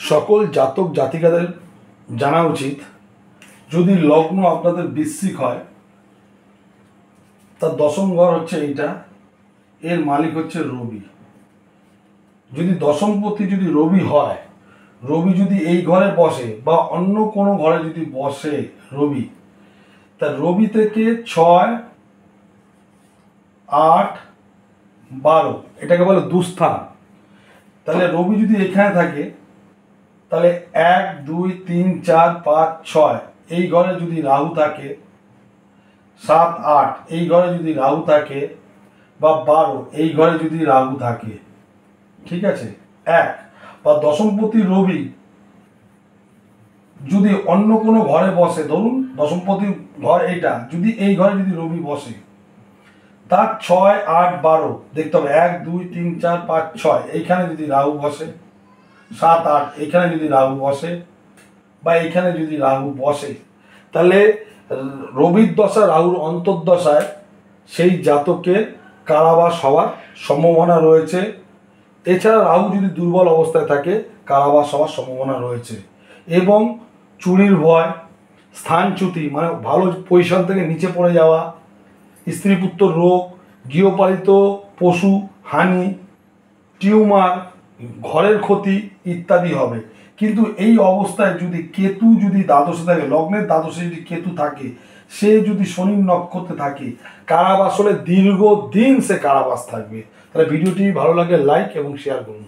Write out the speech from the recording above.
সকল জাতক জাতিকাদের জানা উচিত, যদি লগ্ন আপনাদের বৃশ্চিক হয়, তার দশম ঘর হচ্ছে এইটা, এর মালিক হচ্ছে রবি। যদি দশমপতি যদি রবি হয়, রবি যদি এই ঘরে বসে বা অন্য কোনো ঘরে যদি বসে রবি, তা রবি থেকে 6, 8, 12 এটাকে বলে দুস্থান। তাহলে রবি যদি এখানে থাকে, তাহলে 1, 2, 3, 4, 5, 6 এই ঘরে যদি রাহু থাকে, 7, 8 এই ঘরে যদি রাহু থাকে, বা 12 এই ঘরে যদি রাহু থাকে, ঠিক আছে, বা দশমপতি রবি যদি অন্য কোনো ঘরে বসে, ধরুন দশমপতি ঘর এইটা, যদি এই ঘরে যদি রবি বসে, তার 6, 8, 12 দেখতে হবে, 1, 2, 3, 4, 5, 6 এইখানে যদি রাহু বসে, 7, 8 এইখানে যদি রাহু বসে, বা এইখানে যদি রাহু বসে, তাহলে রবির দশা রাহুর অন্তর্দশায় সেই জাতকের কারাবাস হওয়ার সম্ভাবনা রয়েছে। এছাড়া রাহু যদি দুর্বল অবস্থায় থাকে, কারাবাস হওয়ার সম্ভাবনা রয়েছে। এবং চুরির ভয়, স্থানচ্যুতি মানে ভালো পজিশন থেকে নিচে পড়ে যাওয়া, স্ত্রীপুত্র রোগ, গৃহপালিত পশু হানি, টিউমার, ঘরের ক্ষতি ইত্যাদি হবে। কিন্তু এই অবস্থায় যদি কেতু যদি দ্বাদশে থাকে, লগ্নের দ্বাদশে যদি কেতু থাকে, সে যদি শনির নক্ষত্রে থাকে, কারাবাস হলে দীর্ঘদিন সে কারাবাস থাকবে। তাহলে ভিডিওটি ভালো লাগে লাইক এবং শেয়ার করুন।